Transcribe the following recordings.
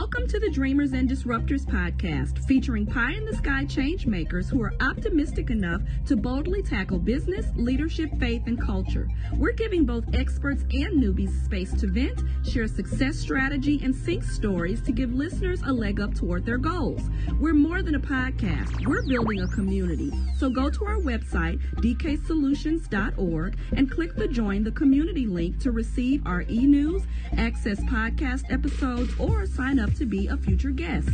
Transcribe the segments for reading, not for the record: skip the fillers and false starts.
Welcome to the Dreamers and Disruptors podcast, featuring pie-in-the-sky change makers who are optimistic enough to boldly tackle business, leadership, faith, and culture. We're giving both experts and newbies space to vent, share success strategy, and sync stories to give listeners a leg up toward their goals. We're more than a podcast. We're building a community. So go to our website, dksolutions.org, and click the Join the Community link to receive our e-news, access podcast episodes, or sign up to be a future guest.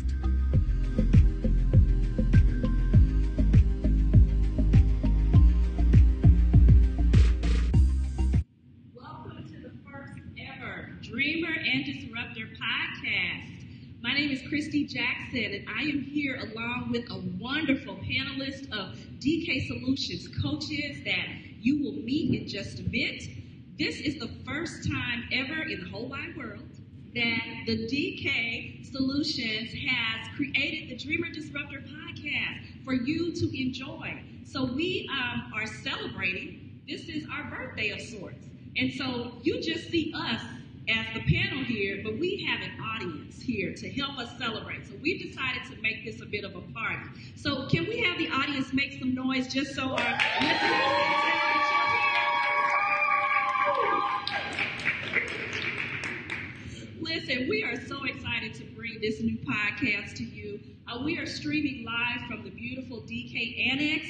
Welcome to the first ever Dreamer and Disruptor podcast. My name is Christy Jackson, and I am here along with a wonderful panelist of DK Solutions coaches that you will meet in just a bit. This is the first time ever in the whole wide world that the DK Solutions has created the Dreamer Disruptor podcast for you to enjoy. So we are celebrating. This is our birthday of sorts. And so you just see us as the panel here, but we have an audience here to help us celebrate. So we've decided to make this a bit of a party. So can we have the audience make some noise just so our listeners Listen, we are so excited to bring this new podcast to you. We are streaming live from the beautiful DK Annex,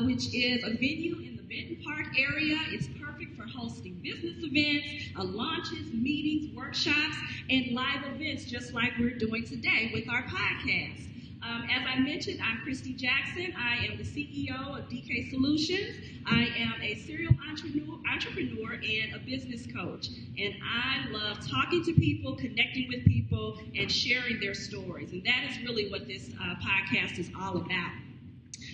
which is a venue in the Benton Park area. It's perfect for hosting business events, launches, meetings, workshops, and live events just like we're doing today with our podcast. As I mentioned, I'm Christy Jackson. I am the CEO of DK Solutions. I am a serial entrepreneur and a business coach. And I love talking to people, connecting with people, and sharing their stories. And that is really what this podcast is all about.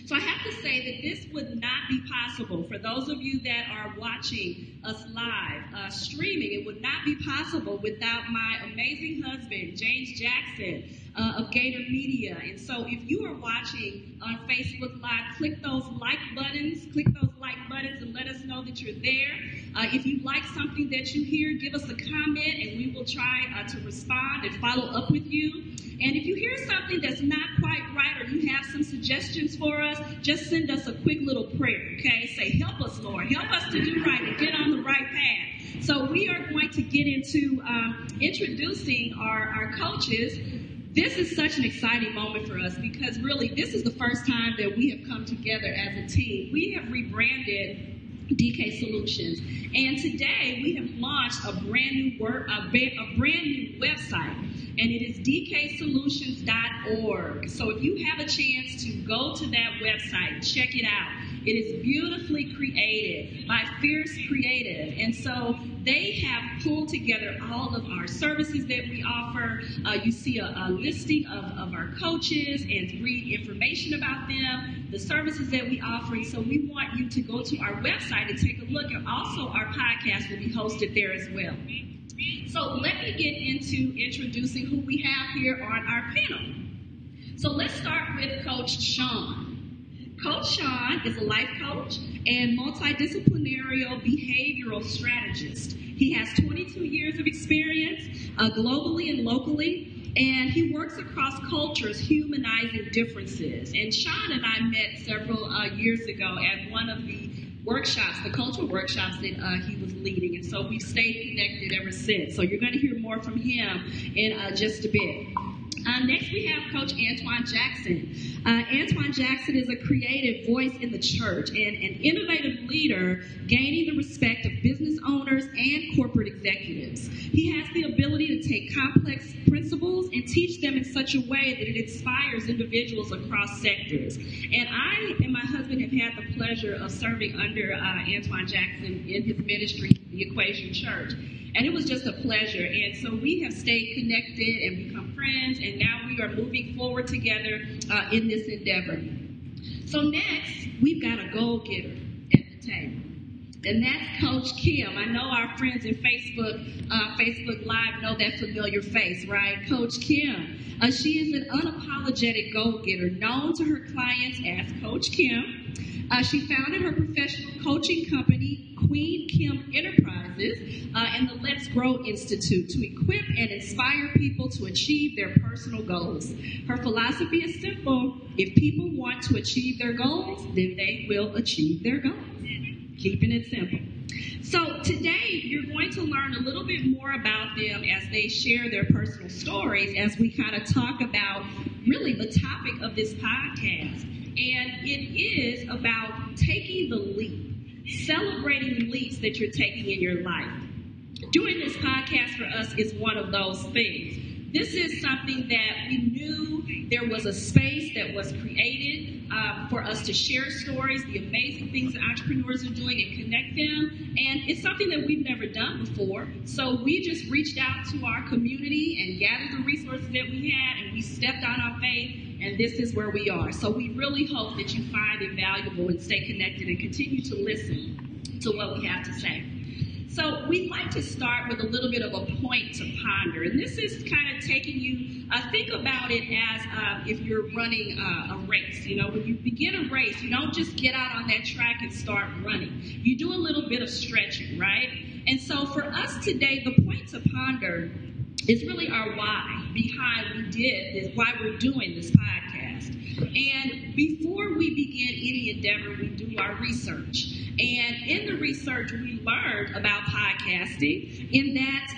So I have to say that this would not be possible for those of you that are watching us live, streaming. It would not be possible without my amazing husband, James Jackson, of Gator Media. And so if you are watching on Facebook Live, click those like buttons and let us know that you're there. If you like something that you hear, give us a comment and we will try to respond and follow up with you. And if you hear something that's not quite right or you have some suggestions for us, just send us a quick little prayer, okay? Say, help us, Lord. Help us to do right and get on the right path. So we are going to get into introducing our coaches. This is such an exciting moment for us because really this is the first time that we have come together as a team. We have rebranded DK Solutions, and today we have launched a brand new website, and it is dksolutions.org. So if you have a chance to go to that website, check it out. It is beautifully created by Fierce Creative, and so they have pulled together all of our services that we offer. You see a listing of our coaches and read information about them, the services that we offer. And so we want you to go to our website and take a look. And also our podcast will be hosted there as well. So let me get into introducing who we have here on our panel. So let's start with Coach Sean. Coach Sean is a life coach and multidisciplinary behavioral strategist. He has 22 years of experience globally and locally, and he works across cultures, humanizing differences. And Sean and I met several years ago at one of the workshops, the cultural workshops that he was leading, and so we've stayed connected ever since. So you're going to hear more from him in just a bit. Next, we have Coach Antoine Jackson. Antoine Jackson is a creative voice in the church and an innovative leader gaining the respect of business owners and corporate executives. He has the ability to take complex principles and teach them in such a way that it inspires individuals across sectors. And I and my husband have had the pleasure of serving under Antoine Jackson in his ministry, the Equation Church. And it was just a pleasure. And so we have stayed connected and become friends, and now we are moving forward together in this endeavor. So next, we've got a goal-getter at the table. And that's Coach Kim. I know our friends in Facebook Live know that familiar face, right? Coach Kim. She is an unapologetic go-getter, known to her clients as Coach Kim. She founded her professional coaching company, Queen Kim Enterprises, and the Let's Grow Institute to equip and inspire people to achieve their personal goals. Her philosophy is simple. If people want to achieve their goals, then they will achieve their goals. Keeping it simple. So today, you're going to learn a little bit more about them as they share their personal stories as we kind of talk about really the topic of this podcast. And it is about taking the leap, celebrating leaps that you're taking in your life. Doing this podcast for us is one of those things. This is something that we knew there was a space that was created for us to share stories, the amazing things that entrepreneurs are doing, and connect them. And it's something that we've never done before. So we just reached out to our community and gathered the resources that we had, and we stepped on our faith, and this is where we are. So we really hope that you find it valuable and stay connected and continue to listen to what we have to say. So we'd like to start with a little bit of a point to ponder. And this is kind of taking you, think about it as if you're running a race. You know, when you begin a race, you don't just get out on that track and start running. You do a little bit of stretching, right? And so for us today, the point to ponder is really our why behind why we're doing this podcast. And before we begin any endeavor, we do our research. And in the research, we learned about podcasting in that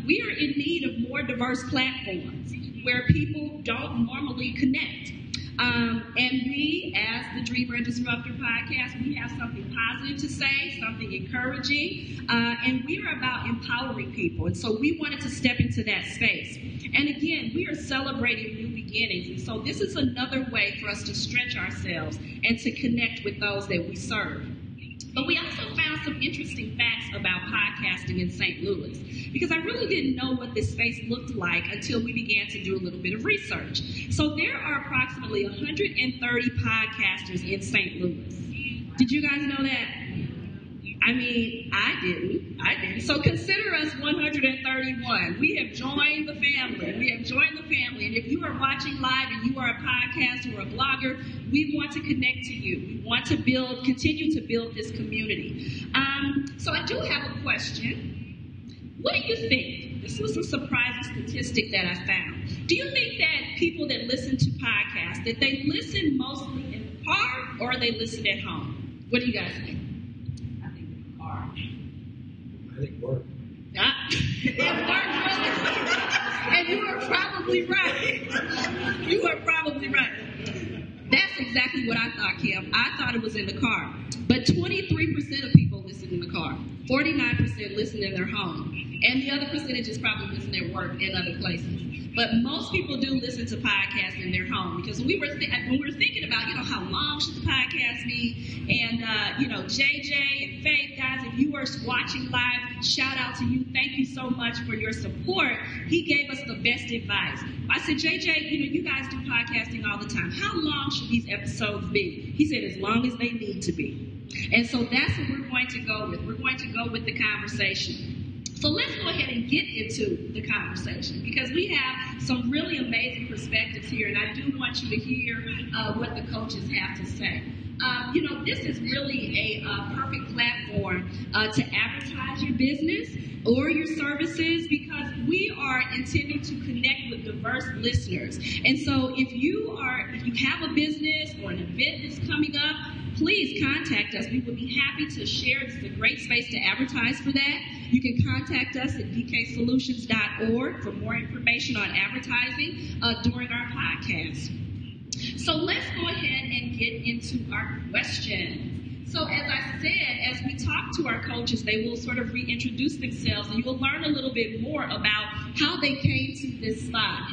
we are in need of more diverse platforms where people don't normally connect. And we, as the Dreamer and Disruptor podcast, we have something positive to say, something encouraging, and we are about empowering people. And so we wanted to step into that space. And again, we are celebrating new beginnings. And so this is another way for us to stretch ourselves and to connect with those that we serve. But we also found some interesting facts about podcasting in St. Louis, because I really didn't know what this space looked like until we began to do a little bit of research. So there are approximately 130 podcasters in St. Louis. Did you guys know that? I mean, I didn't. So consider us 131. We have joined the family. And if you are watching live and you are a podcaster or a blogger, we want to connect to you. We want to continue to build this community. So I do have a question. What do you think? This was a surprising statistic that I found. Do you think that people that listen to podcasts, that they listen mostly in the car or they listen at home? What do you guys think? I think work. It worked really. And you are probably right. That's exactly what I thought, Kim. I thought it was in the car. But 23% of people listen in the car. 49% listen in their home. And the other percentage is probably listen at work and other places. But most people do listen to podcasts in their home, because when we were thinking about, how long should the podcast be? And, JJ and Faith, guys, if you are watching live, shout out to you. Thank you so much for your support. He gave us the best advice. I said, JJ, you guys do podcasting all the time. How long should these episodes be? He said, as long as they need to be. And so that's what we're going to go with. We're going to go with the conversation. So let's go ahead and get into the conversation, because we have some really amazing perspectives here, and I do want you to hear what the coaches have to say. This is really a perfect platform to advertise your business or your services, because we are intending to connect with diverse listeners. And so if you have a business or an event that's coming up, please contact us. We would be happy to share. This is a great space to advertise for that. You can contact us at dksolutions.org for more information on advertising during our podcast. So let's go ahead and get into our questions. So as I said, as we talk to our coaches, they will sort of reintroduce themselves, and you'll learn a little bit more about how they came to this spot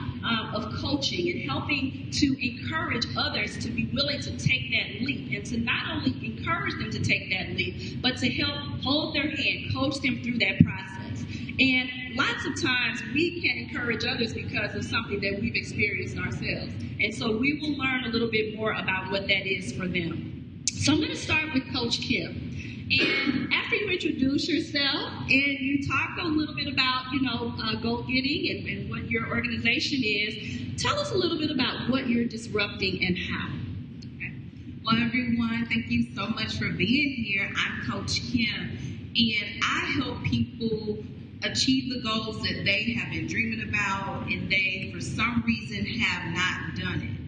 of coaching and helping to encourage others to be willing to take that leap, and to not only encourage them to take that leap, but to help hold their hand, coach them through that process. And lots of times we can encourage others because of something that we've experienced ourselves. And so we will learn a little bit more about what that is for them. So I'm going to start with Coach Kim. And after you introduce yourself and you talk a little bit about, goal getting and what your organization is, tell us a little bit about what you're disrupting and how. Okay. Well, everyone, thank you so much for being here. I'm Coach Kim, and I help people achieve the goals that they have been dreaming about and they, for some reason, have not done it.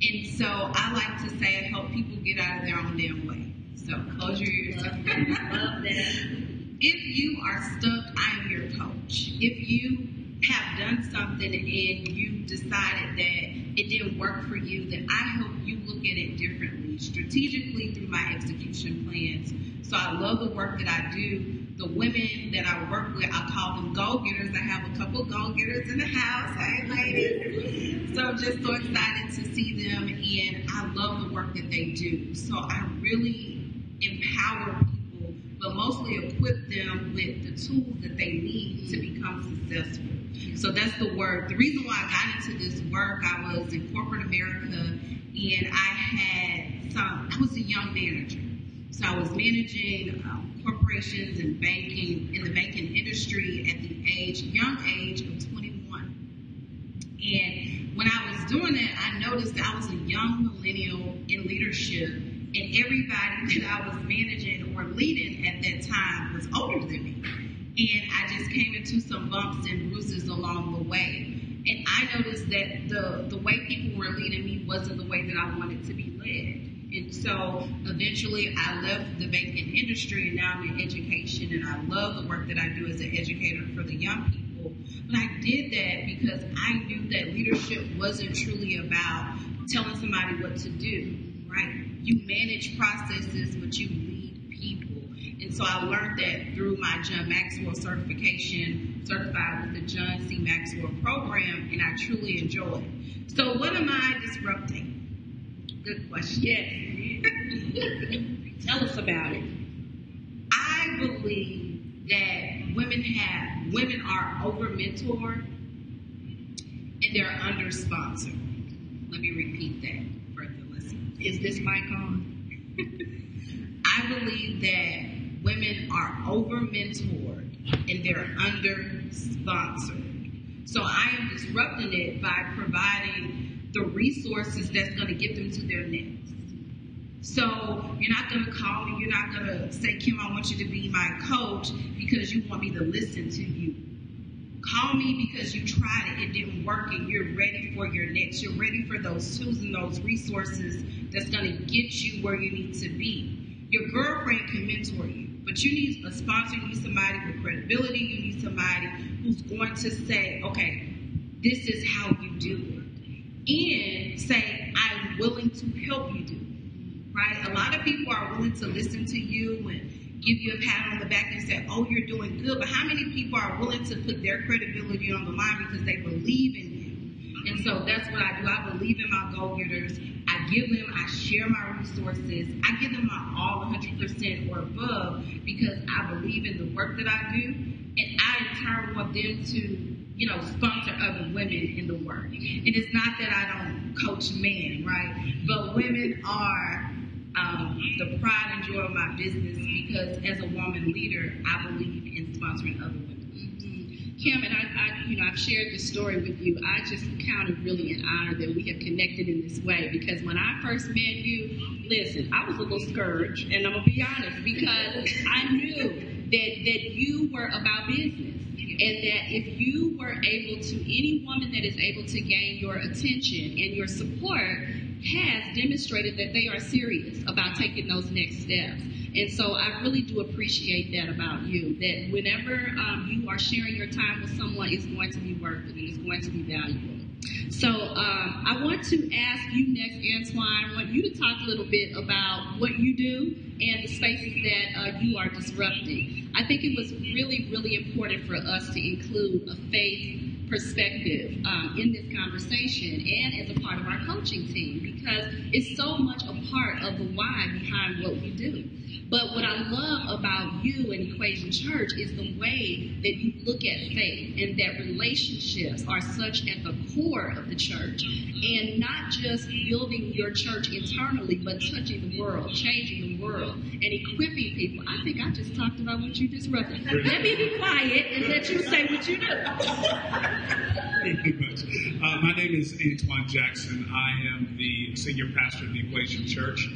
And so I like to say I help people get out of their own damn way. So close your ears. Love that. If you are stuck, I'm your coach. If you have done something and you decided that it didn't work for you, then I help you look at it differently, strategically through my execution plans. So I love the work that I do. The women that I work with, I call them go-getters. I have a couple go-getters in the house. Hey, ladies. So I'm just so excited to see them, and I love the work that they do. So I really empower people, but mostly equip them with the tools that they need to become successful. So that's the work. The reason why I got into this work, I was in corporate America, and I was a young manager. So I was managing corporations and banking in the banking industry at the young age of 21. And when I was doing it, I noticed that I was a young millennial in leadership, and everybody that I was managing or leading at that time was older than me. And I just came into some bumps and bruises along the way. And I noticed that the way people were leading me wasn't the way that I wanted to be led. And so eventually I left the banking industry, and now I'm in education, and I love the work that I do as an educator for the young people. But I did that because I knew that leadership wasn't truly about telling somebody what to do, right? You manage processes, but you lead people. And so I learned that through my John Maxwell certification, certified with the John C. Maxwell program, and I truly enjoy it. So what am I disrupting? Good question. Yes. Tell us about it. I believe that women are over-mentored and they're under-sponsored. Let me repeat that for the listeners. Is this mic on? I believe that women are over-mentored and they're under-sponsored. So I am disrupting it by providing the resources that's going to get them to their next. So you're not going to call me, you're not going to say, Kim, I want you to be my coach because you want me to listen to you. Call me because you tried it, it didn't work, and you're ready for your next. You're ready for those tools and those resources that's going to get you where you need to be. Your girlfriend can mentor you, but you need a sponsor, you need somebody with credibility, you need somebody who's going to say, okay, this is how you do it. And say, I'm willing to help you do it, right? A lot of people are willing to listen to you and give you a pat on the back and say, oh, you're doing good. But how many people are willing to put their credibility on the line because they believe in you? And so that's what I do. I believe in my go-getters. I share my resources. I give them my all 100% or above because I believe in the work that I do. And I, in turn, want them to sponsor other women in the work. And it's not that I don't coach men, right? But women are the pride and joy of my business because as a woman leader, I believe in sponsoring other women. Mm-hmm. Kim, and I've shared this story with you. I just count it really an honor that we have connected in this way because when I first met you, listen, I was a little scourged, and I'm going to be honest, because I knew that you were about business. And that if you were able to, any woman that is able to gain your attention and your support has demonstrated that they are serious about taking those next steps. And so I really do appreciate that about you, that whenever you are sharing your time with someone, it's going to be worth it and it's going to be valuable. So I want to ask you next, Antoine, I want you to talk a little bit about what you do and the spaces that you are disrupting. I think it was really, really important for us to include a faith perspective in this conversation and as a part of our coaching team because it's so much a part of the why behind what we do. But what I love about you and Equation Church is the way that you look at faith and that relationships are such at the core of the church, and not just building your church internally, but touching the world, changing the world, and equipping people. I think I just talked about what you disrupted. Let me be quiet and let you say what you do. Pretty much. My name is Antoine Jackson. I am the senior pastor of the Equation Church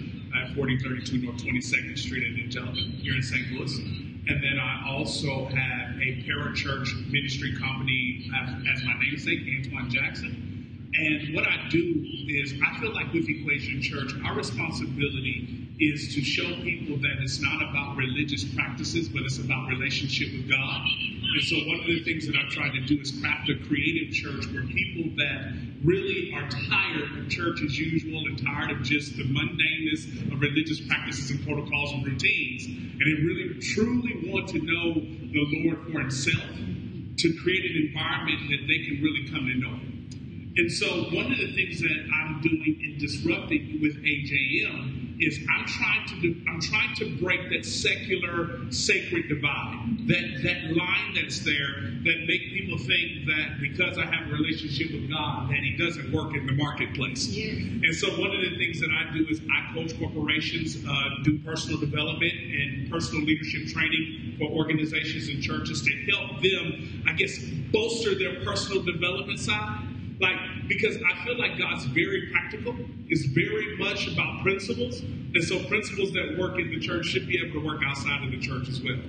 at 4032 North 22nd Street in Angelica here in St. Louis. And then I also have a parachurch ministry company as my namesake, Antoine Jackson. And what I do is I feel like with Equation Church, our responsibility is to show people that it's not about religious practices, but it's about relationship with God. And so one of the things that I've tried to do is craft a creative church where people that really are tired of church as usual and tired of just the mundaneness of religious practices and protocols and routines, and they really truly want to know the Lord for himself, to create an environment that they can really come to know him. And so one of the things that I'm doing in Disrupting with AJM is I'm trying to break that secular sacred divide, that line that's there that make people think that because I have a relationship with God that he doesn't work in the marketplace. Yes. And so one of the things that I do is I coach corporations, do personal development and personal leadership training for organizations and churches to help them, I guess, bolster their personal development side. Because I feel like God's very practical. It's very much about principles. And so principles that work in the church should be able to work outside of the church as well.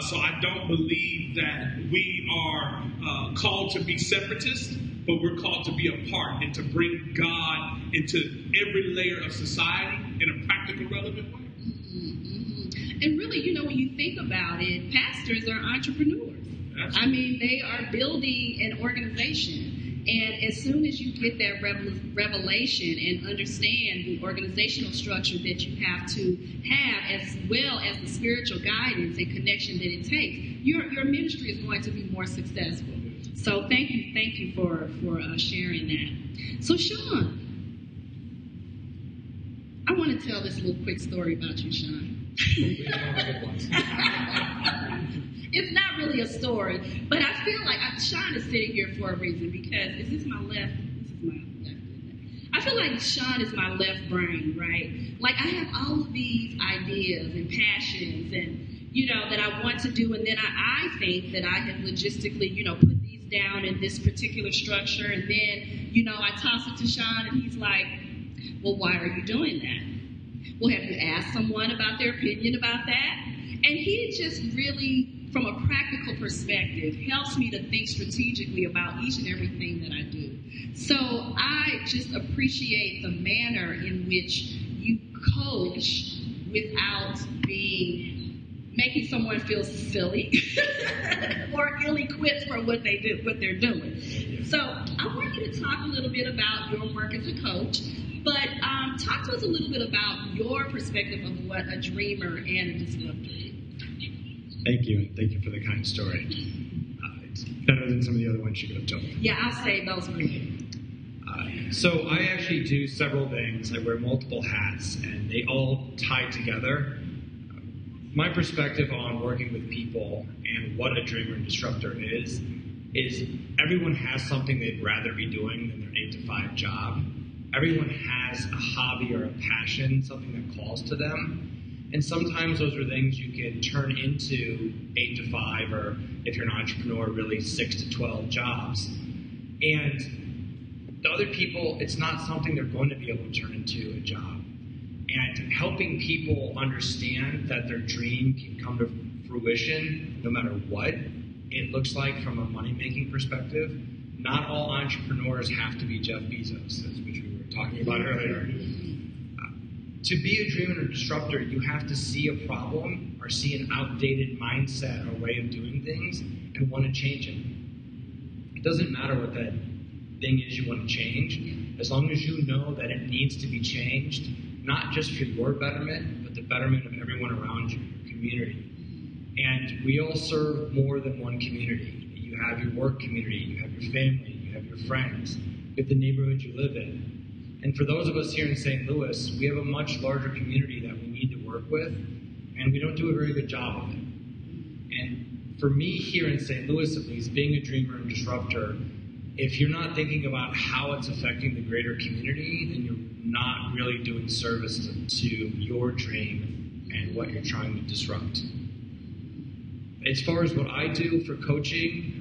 So I don't believe that we are called to be separatists, but we're called to be a part and to bring God into every layer of society in a practical, relevant way. Mm-hmm. And really, when you think about it, pastors are entrepreneurs. Absolutely. I mean, they are building an organization. And as soon as you get that revelation and understand the organizational structure that you have to have, as well as the spiritual guidance and connection that it takes, your ministry is going to be more successful. So thank you for sharing that. So Sean, I want to tell this little quick story about you, Sean. It's not really a story, but I feel like Sean is sitting here for a reason, because is this my left? This is my left. I feel like Sean is my left brain, right? Like I have all of these ideas and passions and, that I want to do. And then I think that I have logistically, put these down in this particular structure. And then, I toss it to Sean and he's like, well, why are you doing that? Well, have you asked someone about their opinion about that? And he just really, from a practical perspective, helps me to think strategically about each and everything that I do. So I just appreciate the manner in which you coach without making someone feel silly or ill-equipped for what they're doing. So I want you to talk a little bit about your work as a coach, but talk to us a little bit about your perspective of what a dreamer and a disruptor is. Thank you, and thank you for the kind story. It's better than some of the other ones you could have told. Yeah, I'll save those for you. So I actually do several things. I wear multiple hats, and they all tie together. My perspective on working with people and what a dreamer and disruptor is everyone has something they'd rather be doing than their 8-to-5 job. Everyone has a hobby or a passion, something that calls to them. And sometimes those are things you can turn into 8-to-5, or if you're an entrepreneur, really 6-to-12 jobs. And the other people, it's not something they're going to be able to turn into a job. And helping people understand that their dream can come to fruition no matter what it looks like from a money-making perspective. Not all entrepreneurs have to be Jeff Bezos, which we were talking about earlier. To be a dreamer and a disruptor, you have to see a problem or see an outdated mindset or way of doing things and want to change it. It doesn't matter what that thing is you want to change, as long as you know that it needs to be changed, not just for your betterment, but the betterment of everyone around you, your community. And we all serve more than one community. You have your work community, you have your family, you have your friends, you have the neighborhood you live in. And for those of us here in St. Louis, we have a much larger community that we need to work with. and we don't do a very good job of it. And for me here in St. Louis, at least, being a dreamer and disruptor, if you're not thinking about how it's affecting the greater community, then you're not really doing service to your dream and what you're trying to disrupt. As far as what I do for coaching,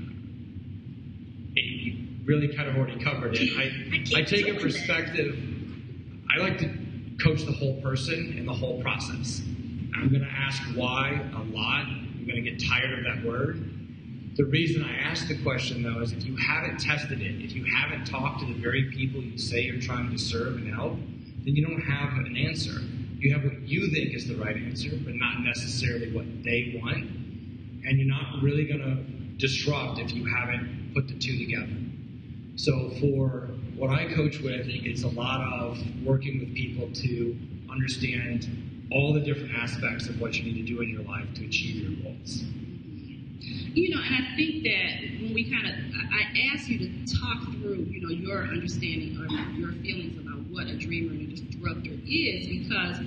you really kind of already covered it. I take a perspective. I like to coach the whole person and the whole process. I'm going to ask why a lot. I'm going to get tired of that word. The reason I ask the question, though, is if you haven't tested it, if you haven't talked to the very people you say you're trying to serve and help, then you don't have an answer. You have what you think is the right answer, but not necessarily what they want. And you're not really going to disrupt if you haven't put the two together. So for what I coach with, it's a lot of working with people to understand all the different aspects of what you need to do in your life to achieve your goals. You know, and I think that when I asked you to talk through, your understanding or your feelings about what a dreamer and a disruptor is, because,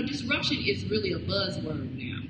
disruption is really a buzzword now,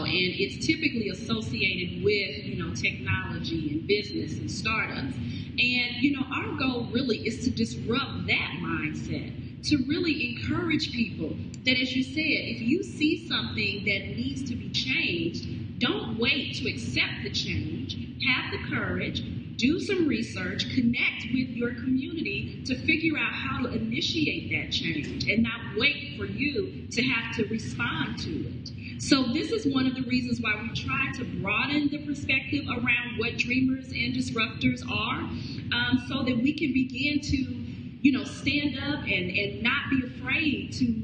and it's typically associated with, technology and business and startups. And, our goal really is to disrupt that mindset, to really encourage people that, as you said, if you see something that needs to be changed, don't wait to accept the change. Have the courage, do some research, connect with your community to figure out how to initiate that change and not wait for you to have to respond to it. So this is one of the reasons why we try to broaden the perspective around what dreamers and disruptors are, so that we can begin to, stand up and not be afraid to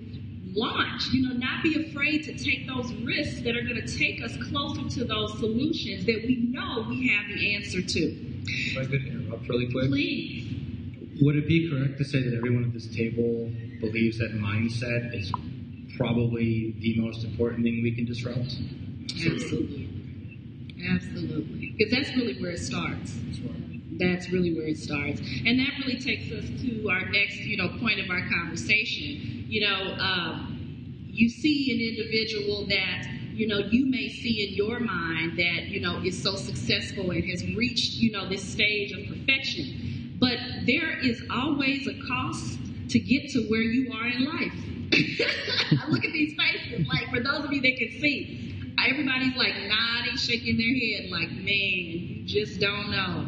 launch, not be afraid to take those risks that are going to take us closer to those solutions that we know we have the answer to. If I could interrupt really quick. Please. Would it be correct to say that everyone at this table believes that mindset is probably the most important thing we can disrupt? Absolutely. Absolutely. Because that's really where it starts. That's really where it starts. And that really takes us to our next, point of our conversation. You see an individual that, you may see in your mind that, is so successful and has reached, this stage of perfection. But there is always a cost to get to where you are in life. I look at these faces, like, for those of you that can see, everybody's like nodding, shaking their head like, man, you just don't know.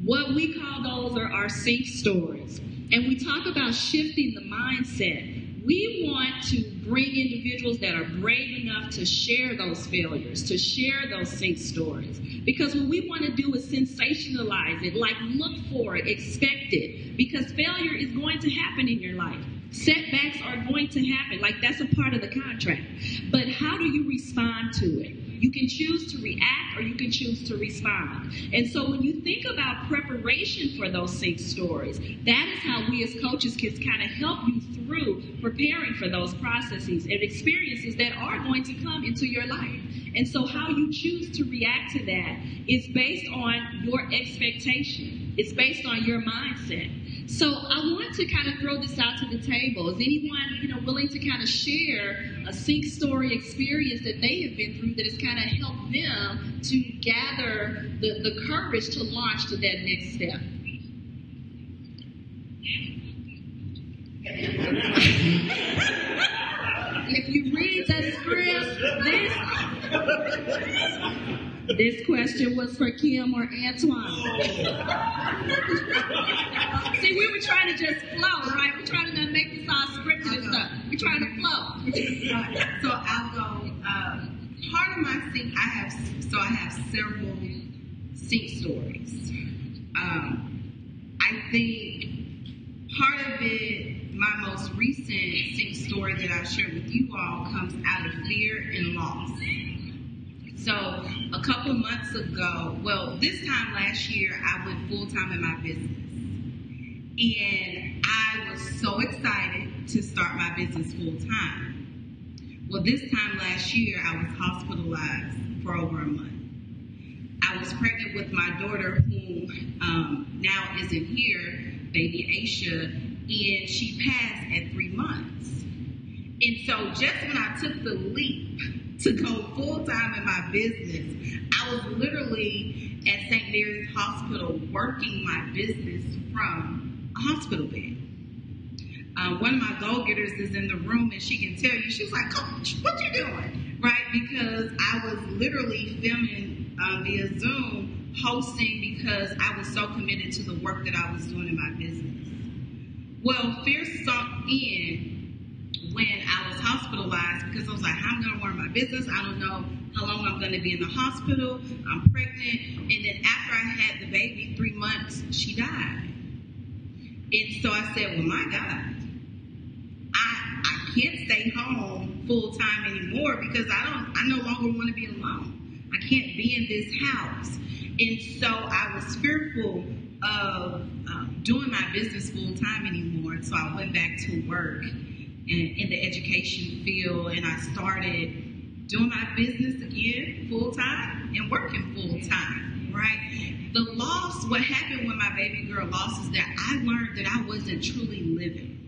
What we call those are our sink stories. And we talk about shifting the mindset. We want to bring individuals that are brave enough to share those failures, to share those sink stories. Because what we want to do is sensationalize it, like look for it, expect it. Because failure is going to happen in your life. Setbacks are going to happen, like that's a part of the contract. But how do you respond to it? You can choose to react or you can choose to respond. And so when you think about preparation for those sink stories, that is how we as coaches can kind of help you through preparing for those processes and experiences that are going to come into your life. And so how you choose to react to that is based on your expectation. It's based on your mindset. So I want to kind of throw this out to the table. Is anyone, willing to kind of share a sink story experience that they have been through that has kind of helped them to gather the courage to launch to that next step? If you read the script, this question was for Kim or Antoine. See, we were trying to just flow, right? We're trying to not make this all scripted and stuff. We're trying to flow. So I'll go. Part of my sink, I have several sink stories. I think part of it, my most recent sink story that I've shared with you all, comes out of fear and loss. So a couple months ago, this time last year, I went full-time in my business. And I was so excited to start my business full-time. Well, this time last year, I was hospitalized for over a month. I was pregnant with my daughter, who now isn't here, baby Aisha, and she passed at 3 months. And so just when I took the leap to go full-time in my business, I was literally at St. Mary's Hospital working my business from a hospital bed. One of my go-getters is in the room, and she can tell you, she's like, Coach, what you doing? Right? Because I was literally filming via Zoom, hosting because I was so committed to the work that I was doing in my business. Well, fear sunk in when I was hospitalized because I was like, how am I going to run my business? I don't know how long I'm going to be in the hospital. I'm pregnant. And then after I had the baby, 3 months, she died. And so I said, well, my God, I can't stay home full time anymore because I no longer want to be alone. I can't be in this house. And so I was fearful of doing my business full time anymore. And so I went back to work in the education field, and I started doing my business again full time and working full time, right? The loss, what happened when my baby girl lost is that I learned that I wasn't truly living.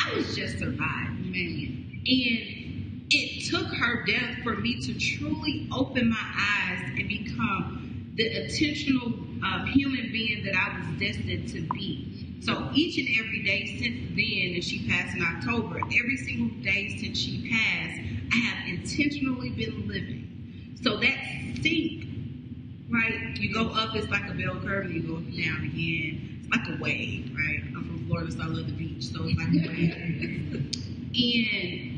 I was just surviving, man. And it took her death for me to truly open my eyes and become the intentional human being that I was destined to be. So each and every day since then, and she passed in October, every single day since she passed, I have intentionally been living. So that sync, right? You go up, it's like a bell curve, and you go down again. It's like a wave, right? I'm from Florida, so I love the beach, so it's like a wave. And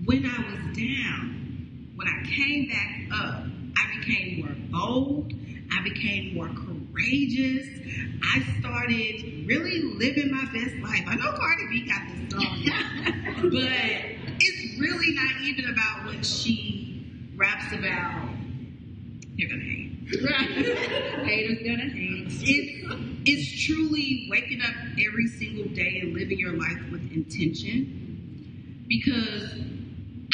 when I was down, when I came back up, I became more bold. I became more courageous. I started really living my best life. I know Cardi B got this song, but it's really not even about what she raps about. You're gonna hate. Right. Haters gonna hate. It's truly waking up every single day and living your life with intention, because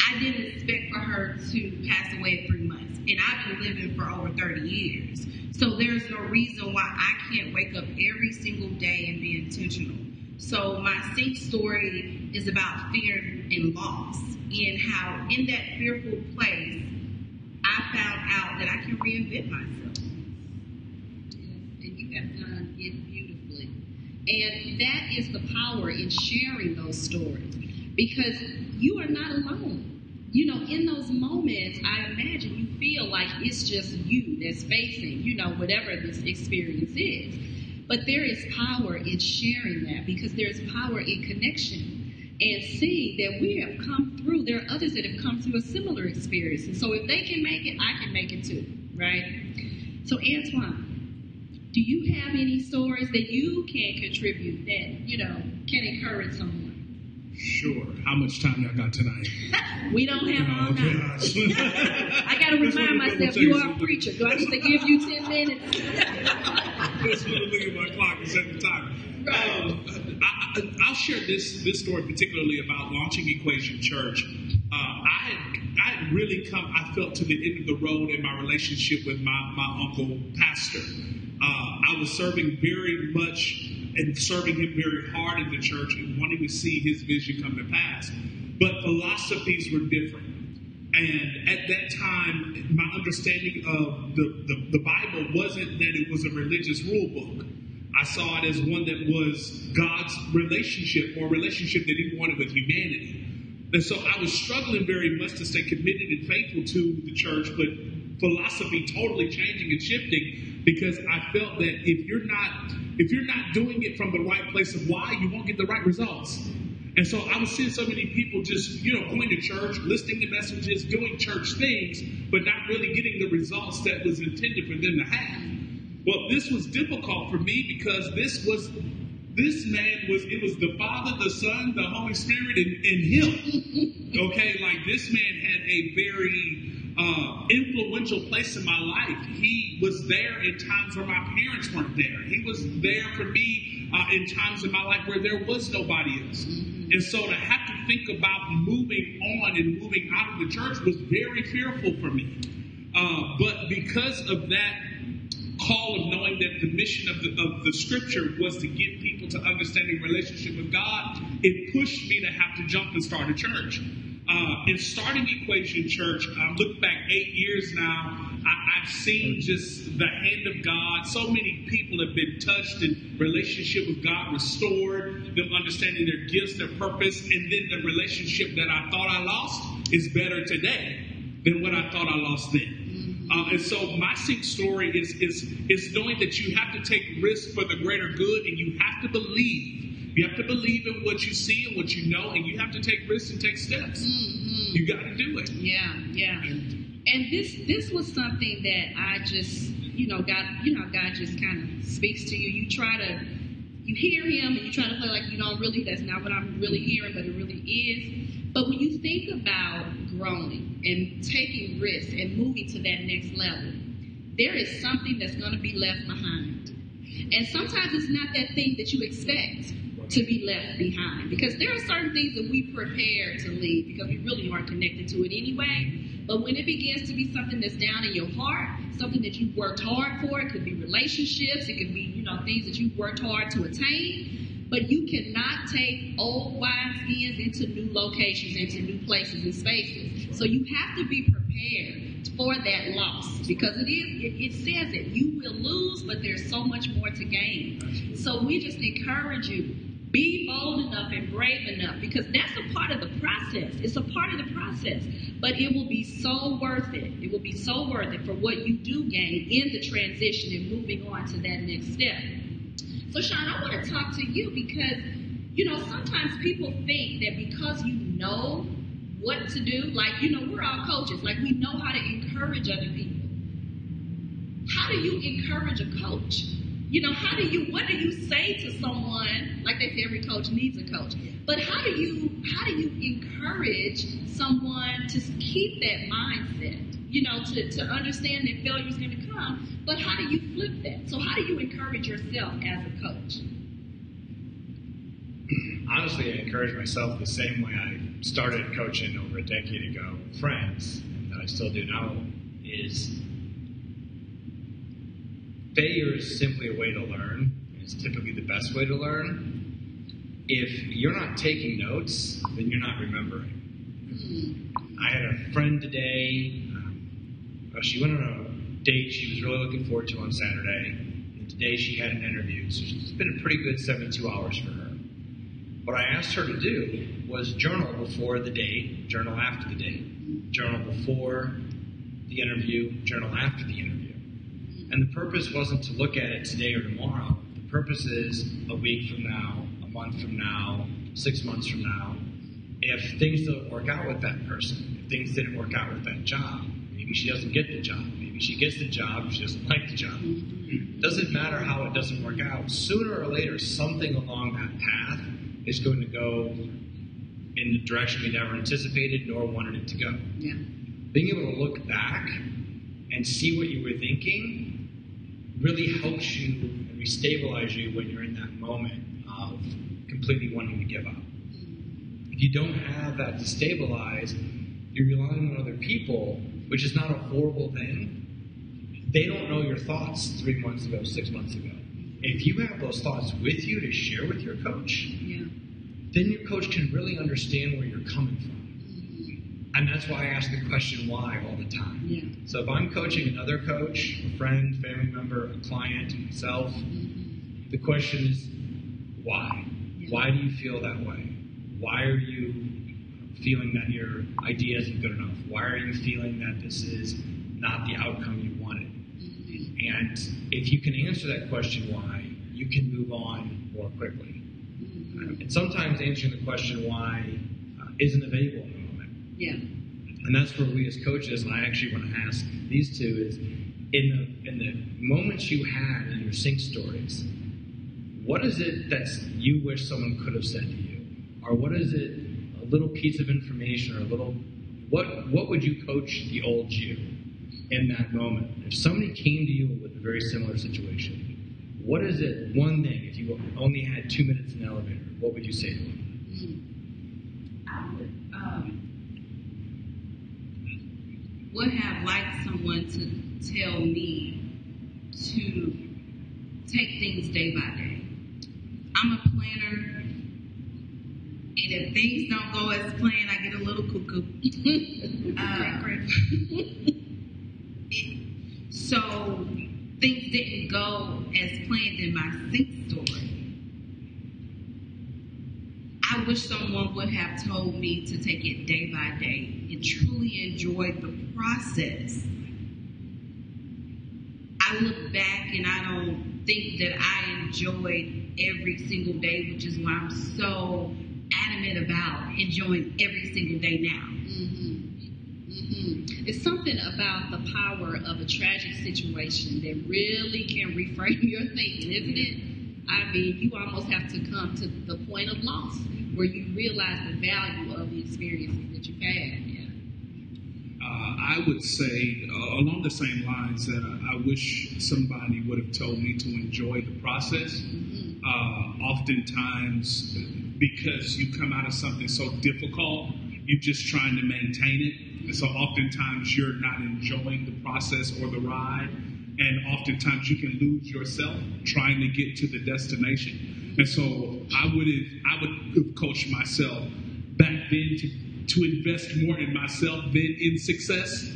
I didn't expect for her to pass away at 3 months, and I've been living for over 30 years. So there's no reason why I can't wake up every single day and be intentional. So my sync story is about fear and loss, and how in that fearful place, I found out that I can reinvent myself. And you have done it beautifully. And that is the power in sharing those stories, because you are not alone. You know, in those moments, I imagine you feel like it's just you that's facing, whatever this experience is. But there is power in sharing that, because there's power in connection and seeing that we have come through. There are others that have come through a similar experience. And so if they can make it, I can make it too, right? So Antoine, do you have any stories that you can contribute that, can encourage someone? Sure. How much time y'all got tonight? We don't have all night. I got to remind myself, you are a preacher. Do I need to give you 10 minutes? Just want to look at my clock and set the time. I'll share this story particularly about launching Equation Church. I had really I felt to the end of the road in my relationship with my uncle, pastor. I was serving very much and serving him very hard in the church and wanting to see his vision come to pass. But philosophies were different. And at that time, my understanding of the Bible wasn't that it was a religious rule book. I saw it as one that was God's relationship, or a relationship that he wanted with humanity. And so I was struggling very much to stay committed and faithful to the church, but philosophy totally changing and shifting, because I felt that if you're not doing it from the right place of why, you won't get the right results. And so I was seeing so many people just, going to church, listening to messages, doing church things, but not really getting the results that was intended for them to have. Well, this was difficult for me because it was the Father, the Son, the Holy Spirit, and him. Okay, like this man had a very influential place in my life. He was there in times where my parents weren't there. He was there for me in times in my life where there was nobody else. And so to have to think about moving on and moving out of the church was very fearful for me. But because of that call of knowing that the mission of the scripture was to get people to understanding relationship with God, it pushed me to have to jump and start a church. In starting Equation Church, look back 8 years now, I've seen just the hand of God. So many people have been touched and relationship with God restored, them understanding their gifts, their purpose, and then the relationship that I thought I lost is better today than what I thought I lost then. And so my Sync story is knowing that you have to take risks for the greater good, and you have to believe. You have to believe in what you see and what you know, and you have to take risks and take steps. You got to do it. Yeah. And this was something that I just, God just kind of speaks to you. You hear him and you try to play like you don't really, that's not what I'm really hearing, but it really is. But when you think about growing and taking risks and moving to that next level, there is something that's going to be left behind. And sometimes it's not that thing that you expect to be left behind, because there are certain things that we prepare to leave because we really aren't connected to it anyway. But when it begins to be something that's down in your heart, something that you've worked hard for, it could be relationships, it could be, things that you've worked hard to attain, but you cannot take old wineskins into new locations, into new places and spaces. So you have to be prepared for that loss, because it says it. You will lose, but there's so much more to gain. So we just encourage you, be bold enough and brave enough, because that's a part of the process. It's a part of the process. But it will be so worth it. It will be so worth it for what you do gain in the transition and moving on to that next step. So, Sean, I want to talk to you because, sometimes people think that because you know what to do, like, we're all coaches. Like, we know how to encourage other people. How do you encourage a coach? What do you say to someone, like they say every coach needs a coach, but how do you encourage someone to keep that mindset, to understand that failure is going to come, but how do you flip that? So how do you encourage yourself as a coach? Honestly, I encourage myself the same way I started coaching over a decade ago, friends, and that I still do now, is failure is simply a way to learn. It's typically the best way to learn. If you're not taking notes, then you're not remembering. I had a friend today. She went on a date she was really looking forward to on Saturday. And today she had an interview. So it's been a pretty good 72 hours for her. What I asked her to do was journal before the date, journal after the date. Journal before the interview, journal after the interview. And the purpose wasn't to look at it today or tomorrow. The purpose is a week from now, a month from now, 6 months from now. If things don't work out with that person, if things didn't work out with that job, maybe she doesn't get the job. Maybe she gets the job, she doesn't like the job. Doesn't matter how it doesn't work out. Sooner or later, something along that path is going to go in the direction we never anticipated nor wanted it to go. Yeah. Being able to look back and see what you were thinking really helps you and restabilize you when you're in that moment of completely wanting to give up. If you don't have that to stabilize, you're relying on other people, which is not a horrible thing. They don't know your thoughts 3 months ago, 6 months ago. If you have those thoughts with you to share with your coach, then your coach can really understand where you're coming from. And that's why I ask the question why all the time. Yeah. So if I'm coaching another coach, a friend, family member, a client, myself, the question is why? Yeah. Why do you feel that way? Why are you feeling that your idea isn't good enough? Why are you feeling that this is not the outcome you wanted? And if you can answer that question why, you can move on more quickly. And sometimes answering the question why isn't available in the moment. Yeah. And that's where we as coaches, and I actually want to ask these two, is in the moments you had in your Sync stories, what is it that you wish someone could have said to you? Or what is it, a little piece of information or a little, what would you coach the old you in that moment? If somebody came to you with a very similar situation, what is it, one thing, if you only had 2 minutes in the elevator, what would you say to them? I would have liked someone to tell me to to take things day by day. I'm a planner, and if things don't go as planned, I get a little cuckoo. So things didn't go as planned in my sync story. I wish someone would have told me to take it day by day and truly enjoy the process. I look back and I don't think that I enjoyed every single day, which is why I'm so adamant about enjoying every single day now. It's something about the power of a tragic situation that really can reframe your thinking, isn't it? I mean, you almost have to come to the point of loss where you realize the value of the experiences that you've had. Yeah. I would say along the same lines that I wish somebody would have told me to enjoy the process. Oftentimes, because you come out of something so difficult, you're just trying to maintain it. And so oftentimes you're not enjoying the process or the ride. And oftentimes you can lose yourself trying to get to the destination. And so I would have coached myself back then to invest more in myself than in success,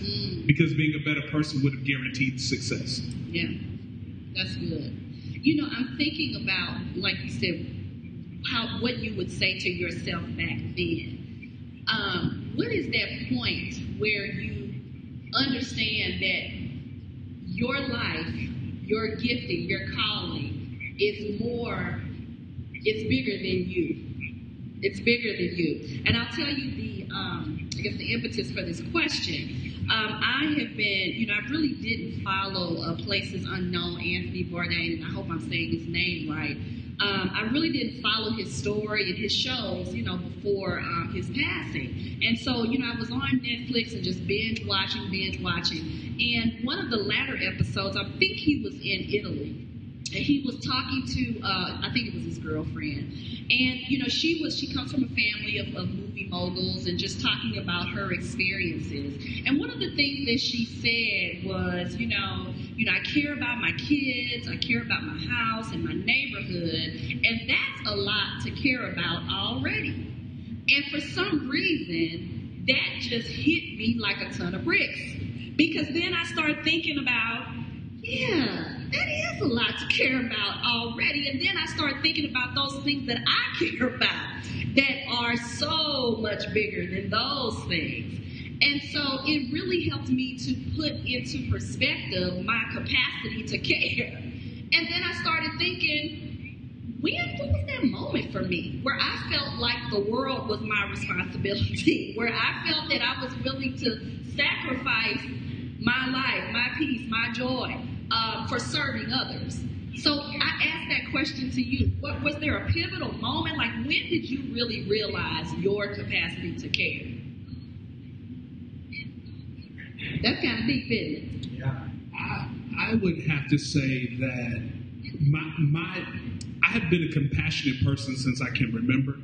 because being a better person would have guaranteed success. Yeah, that's good. You know, I'm thinking about, like you said, what you would say to yourself back then. What is that point where you understand that your life, your gifting, your calling it's bigger than you. It's bigger than you. And I'll tell you the impetus for this question. I have been, I really didn't follow Places Unknown, Anthony Bourdain, and I hope I'm saying his name right. I really didn't follow his story and his shows, before his passing. And so, I was on Netflix and just binge watching. And one of the latter episodes, I think he was in Italy. And he was talking to, I think it was his girlfriend. And, she comes from a family of movie moguls and just talking about her experiences. And one of the things that she said was, I care about my kids, I care about my house and my neighborhood, and that's a lot to care about already. And for some reason, that just hit me like a ton of bricks. Because then I started thinking about, yeah, that is a lot to care about already. And then I start thinking about those things that I care about that are so much bigger than those things. And so it really helped me to put into perspective my capacity to care. And then I started thinking, what was that moment for me where I felt like the world was my responsibility, where I felt that I was willing to sacrifice my life, my peace, my joy, for serving others. So I asked that question to you. Was there a pivotal moment? Like, when did you really realize your capacity to care? That's kind of deep, isn't it? Yeah. I would have to say that I have been a compassionate person since I can remember.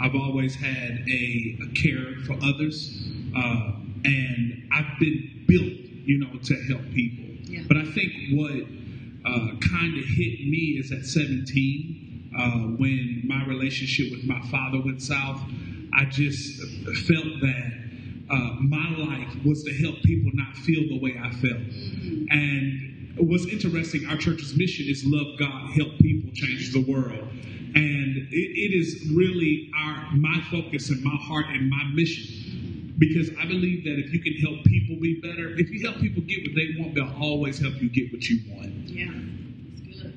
I've always had a care for others, and I've been built, to help people. Yeah. But I think what kind of hit me is at 17, when my relationship with my father went south. I just felt that my life was to help people not feel the way I felt. And what's interesting, our church's mission is love God, help people, change the world. And it is really my focus and my heart and my mission. Because I believe that if you can help people be better, if you help people get what they want, they'll always help you get what you want. Yeah, that's good.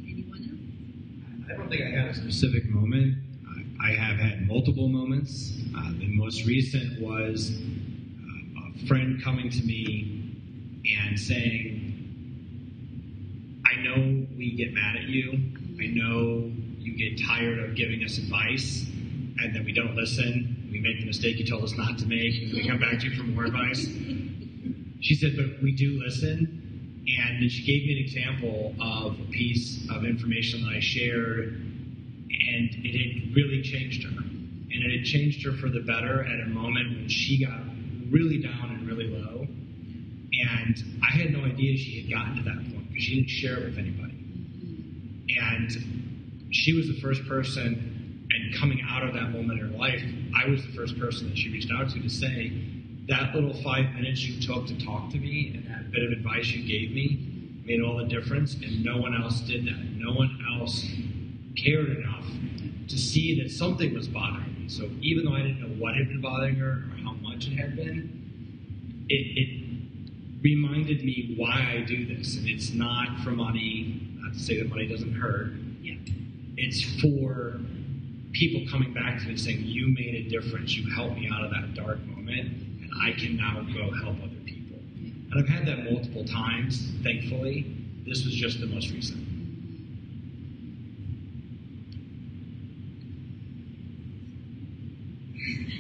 Anyone else? I don't think I had a specific moment. I have had multiple moments. The most recent was a friend coming to me and saying, I know we get mad at you. I know you get tired of giving us advice and then we don't listen. We make the mistake you told us not to make and we come back to you for more advice. She said, but we do listen. And then she gave me an example of a piece of information that I shared, and it had really changed her. And it had changed her for the better at a moment when she got really down and really low. And I had no idea she had gotten to that point because she didn't share it with anybody. And she was the first person, and coming out of that moment in her life, I was the first person that she reached out to say, that little 5 minutes you took to talk to me and that bit of advice you gave me made all the difference, and no one else did that. No one else cared enough to see that something was bothering me. So even though I didn't know what had been bothering her or how much it had been, it reminded me why I do this. And it's not for money, not to say that money doesn't hurt. Yeah. It's for people coming back to me saying, you made a difference. You helped me out of that dark moment, and I can now go help other people. And I've had that multiple times, thankfully. This was just the most recent.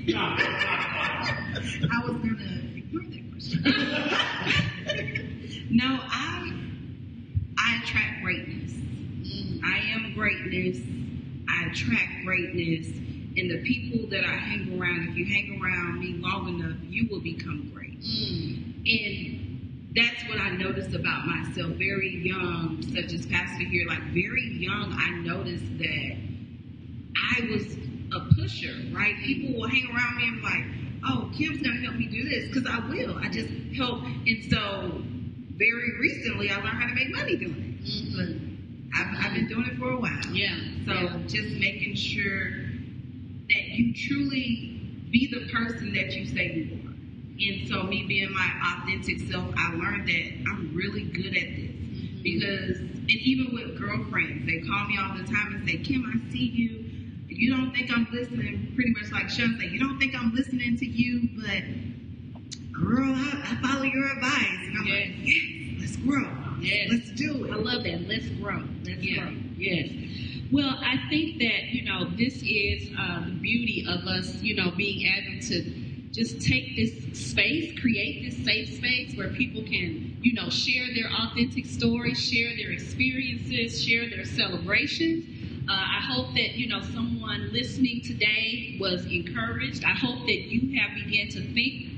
I was going to ignore that question. No, I attract greatness. I am greatness. I attract greatness. And the people that I hang around, if you hang around me long enough, you will become great. And that's what I noticed about myself. Very young, such as Pastor here, like very young, I noticed that I was a pusher, right? People will hang around me and be like, oh, Kim's going to help me do this, because I will. I just help. And so very recently, I learned how to make money doing it. But I've been doing it for a while. Yeah. So just making sure that you truly be the person that you say you are. And so me being my authentic self, I learned that I'm really good at this. Because, and even with girlfriends, they call me all the time and say, Kim, I see you. You don't think I'm listening, pretty much like Sean said, you don't think I'm listening to you, but girl, I follow your advice. And I'm like, yes, let's grow. Yes. Let's do it. I love that. Let's grow. Let's grow. Yes. Well, I think that, this is the beauty of us, being able to just take this space, create this safe space where people can, share their authentic stories, share their experiences, share their celebrations. I hope that, someone listening today was encouraged. I hope that you have begun to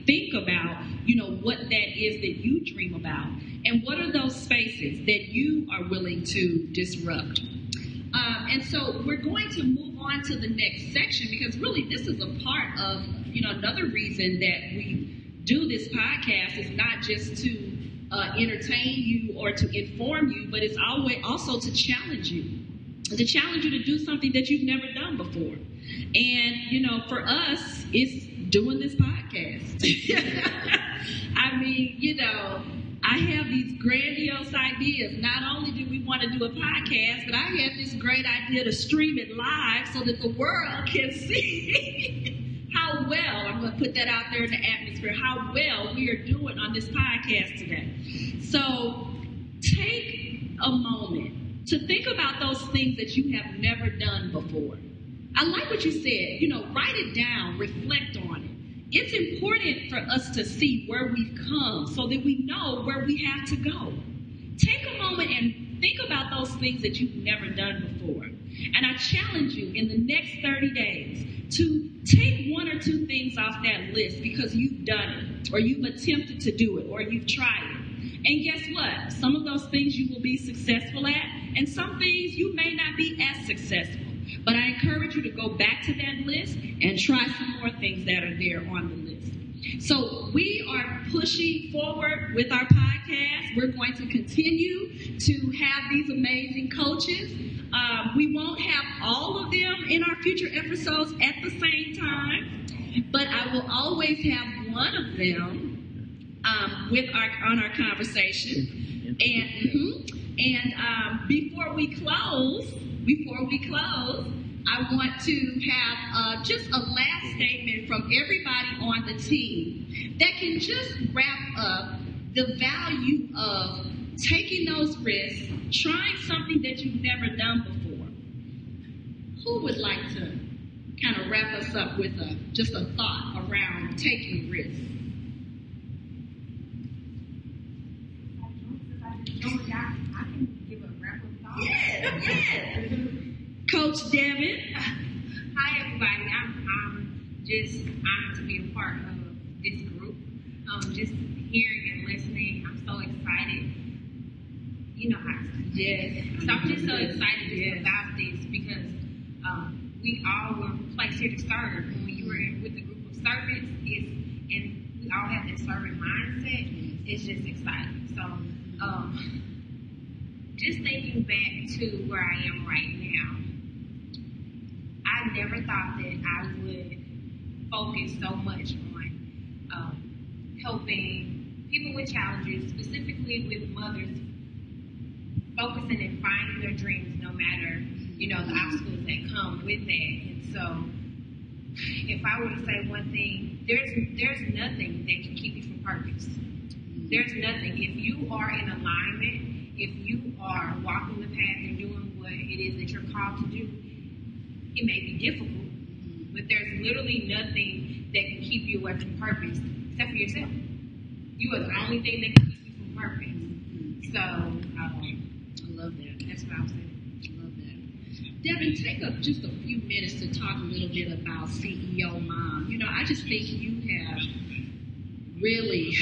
think about, what that is that you dream about. And what are those spaces that you are willing to disrupt? And so we're going to move on to the next section, because really this is a part of, another reason that we do this podcast is not just to entertain you or to inform you, but it's always also to challenge you. To challenge you to do something that you've never done before. And, for us, it's doing this podcast. I mean, I have these grandiose ideas. Not only do we want to do a podcast, but I have this great idea to stream it live so that the world can see how well, I'm going to put that out there in the atmosphere, how well we are doing on this podcast today. So take a moment to think about those things that you have never done before. I like what you said. Write it down, reflect on it. It's important for us to see where we've come so that we know where we have to go. Take a moment and think about those things that you've never done before. And I challenge you in the next 30 days to take one or two things off that list because you've done it, or you've attempted to do it, or you've tried it. And guess what? Some of those things you will be successful at, and some things you may not be as successful. But I encourage you to go back to that list and try some more things that are there on the list. So we are pushing forward with our podcast. We're going to continue to have these amazing coaches. We won't have all of them in our future episodes at the same time, but I will always have one of them on our conversation. And before we close, I want to have just a last statement from everybody on the team that can just wrap up the value of taking those risks, trying something that you've never done before. Who would like to kind of wrap us up with just a thought around taking risks? I can give a wrap-up thought. Yes. Coach Devin. Hi, everybody. I'm just honored to be a part of this group. Just hearing and listening, I'm so excited. You know how excited. Yes. So I'm just so excited just about this because we all were placed here to serve. And when you were with a group of servants, and we all have that servant mindset, it's just exciting. So just thinking back to where I am right now, I never thought that I would focus so much on helping people with challenges, specifically with mothers, focusing and finding their dreams no matter, the obstacles that come with that. And so if I were to say one thing, there's nothing that can keep you from purpose. There's nothing. If you are in alignment, if you are walking the path and doing what it is that you're called to do, it may be difficult, but there's literally nothing that can keep you away from purpose except for yourself. You are the only thing that can keep you from purpose. So, I love that. That's what I was saying. I love that. Devin, take up just a few minutes to talk a little bit about CEO Mom. I just think you have really,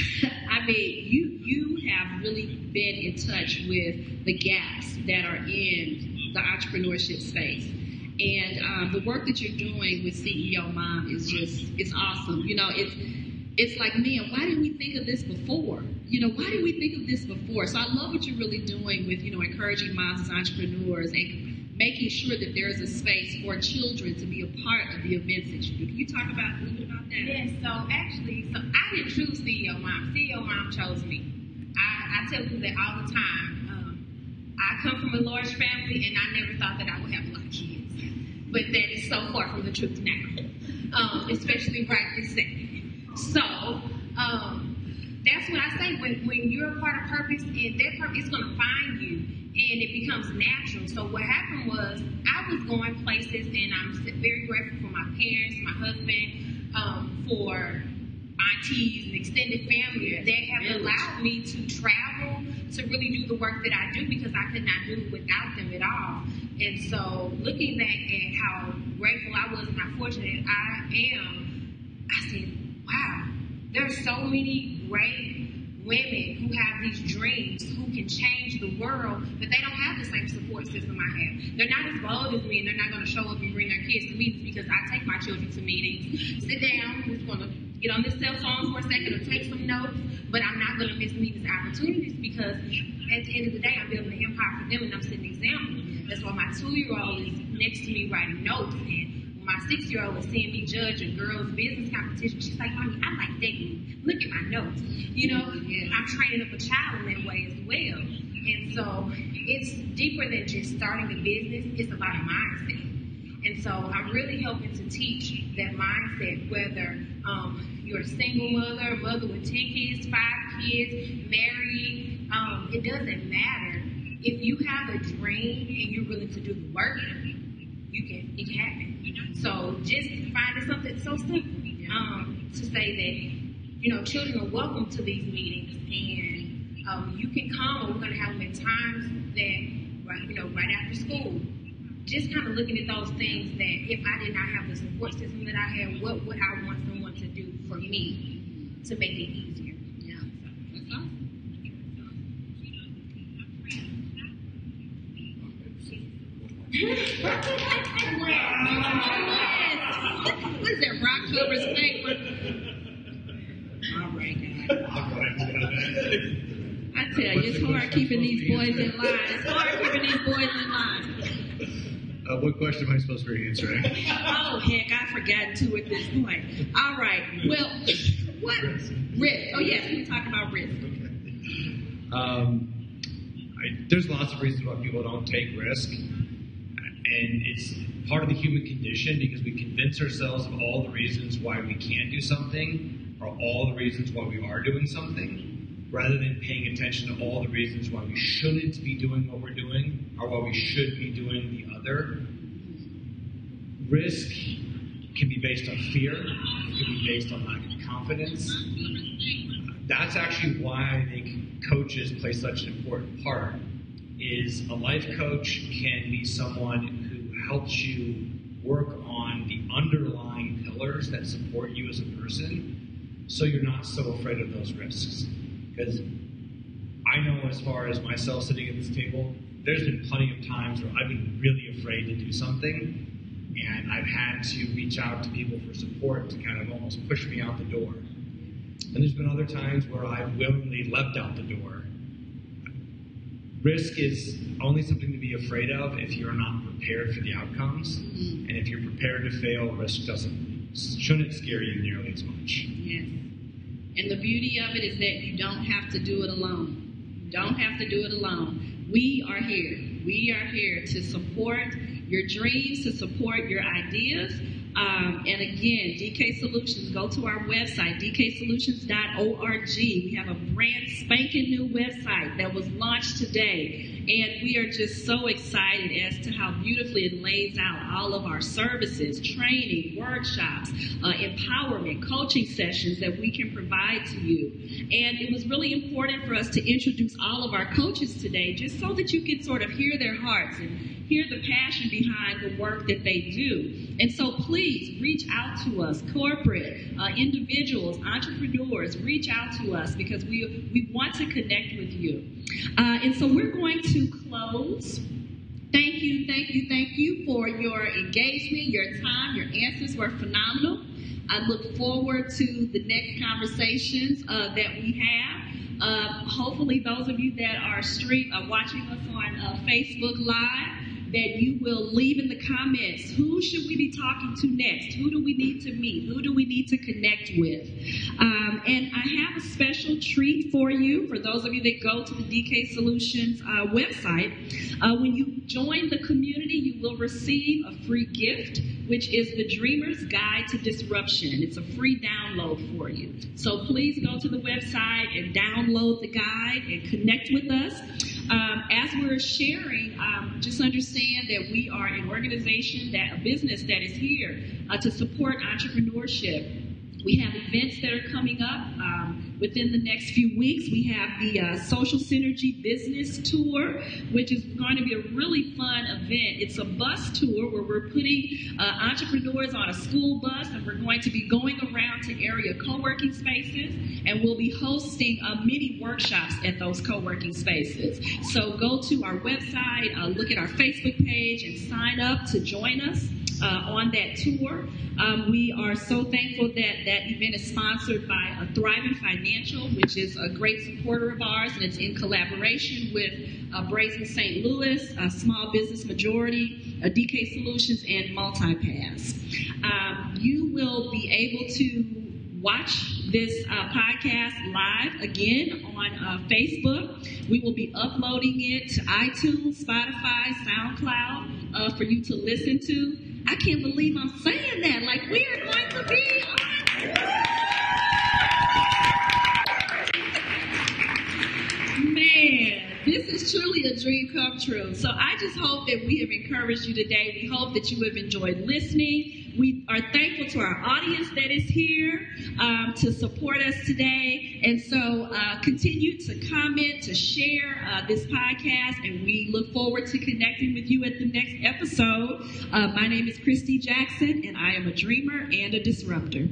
you have really been in touch with the gaps that are in the entrepreneurship space. And the work that you're doing with CEO Mom is it's awesome. It's like, man, why didn't we think of this before? Why didn't we think of this before? So I love what you're really doing with, encouraging moms as entrepreneurs and making sure that there is a space for children to be a part of the events that you do. Can you talk a little bit about that? Yes, so I didn't choose CEO Mom. CEO Mom chose me. I tell people that all the time. I come from a large family, and I never thought that I would have a lot of kids. But that is so far from the truth now, especially right this second. So that's what I say. When you're a part of purpose, and that purpose is going to find you, and it becomes natural. So what happened was I was going places, and I'm very grateful for my parents, my husband, for aunties and extended family that have allowed me to travel, to really do the work that I do, because I could not do it without them at all. And so looking back at how grateful I was and how fortunate I am, I said, wow, there's so many great women who have these dreams, who can change the world, but they don't have the same support system I have. They're not as bold as me, and they're not going to show up and bring their kids to meetings, because I take my children to meetings, sit down, just going to get on this cell phone for a second or take some notes, but I'm not going to miss meetings opportunities, because at the end of the day, I'm building an empire for them, and I'm setting an example. That's why my 2-year-old is next to me writing notes, and my 6-year-old was seeing me judge a girl's business competition. She's like, Mommy, I like that move. Look at my notes. I'm training up a child in that way as well. And so it's deeper than just starting a business. It's about a mindset. And so I'm really helping to teach that mindset, whether you're a single mother, a mother with 10 kids, 5 kids, married, it doesn't matter. If you have a dream and you're willing to do the work, it can happen. So just finding something so simple to say that, children are welcome to these meetings, and you can come, and we're going to have them at times that, right after school. Just kind of looking at those things that if I did not have the support system that I had, what would I want someone to do for me to make it easier? Yeah, that's awesome. What is that, rock, paper, paper? All right, guys. I tell you, it's hard keeping these boys in line. What question am I supposed to be answering? Oh, heck, I forgot 2 at this point. All right. Well, what? Risk. Oh, yes, we were talking about risk. Okay. There's lots of reasons why people don't take risk. And it's part of the human condition, because we convince ourselves of all the reasons why we can't do something, or all the reasons why we are doing something, rather than paying attention to all the reasons why we shouldn't be doing what we're doing, or why we should be doing the other. Risk can be based on fear. It can be based on lack of confidence. That's actually why I think coaches play such an important part. Is a life coach can be someone who helps you work on the underlying pillars that support you as a person, so you're not so afraid of those risks. Because I know, as far as myself sitting at this table, there's been plenty of times where I've been really afraid to do something, and I've had to reach out to people for support to kind of almost push me out the door. And there's been other times where I've willingly leapt out the door. Risk is only something to be afraid of if you're not prepared for the outcomes. Mm-hmm. And if you're prepared to fail, risk shouldn't scare you nearly as much. Yes. And the beauty of it is that you don't have to do it alone. You don't have to do it alone. We are here. We are here to support your dreams, to support your ideas. And again, DK Solutions, go to our website, dksolutions.org. We have a brand spanking new website that was launched today. And we are just so excited as to how beautifully it lays out all of our services, training, workshops, empowerment, coaching sessions that we can provide to you. And it was really important for us to introduce all of our coaches today just so that you can sort of hear their hearts and hear the passion behind the work that they do. And so please reach out to us, corporate, individuals, entrepreneurs, reach out to us because we want to connect with you. And so we're going to close. Thank you for your engagement, your time. Your answers were phenomenal. I look forward to the next conversations that we have. Hopefully those of you that are watching us on Facebook Live, that you will leave in the comments, who should we be talking to next? Who do we need to meet? Who do we need to connect with? And I have a special treat for you, for those of you that go to the DK Solutions website. When you join the community, you will receive a free gift, which is the Dreamer's Guide to Disruption. It's a free download for you. So please go to the website and download the guide and connect with us. As we're sharing, just understand that we are an organization, a business that is here to support entrepreneurship. We have events that are coming up within the next few weeks. We have the Social Synergy Business Tour, which is going to be a really fun event. It's a bus tour where we're putting entrepreneurs on a school bus, and we're going to be going around to area co-working spaces, and we'll be hosting mini workshops at those co-working spaces. So go to our website, look at our Facebook page, and sign up to join us on that tour. We are so thankful that that event is sponsored by Thriving Financial, which is a great supporter of ours, and it's in collaboration with Brazen St. Louis, Small Business Majority, DK Solutions, and MultiPass. You will be able to watch this podcast live again on Facebook. We will be uploading it to iTunes, Spotify, SoundCloud for you to listen to. I can't believe I'm saying that. Like, we are going to be on. Man, this is truly a dream come true. So I just hope that we have encouraged you today. We hope that you have enjoyed listening. We are thankful to our audience that is here to support us today. And so continue to comment, to share this podcast, and we look forward to connecting with you at the next episode. My name is Christy Jackson, and I am a dreamer and a disruptor.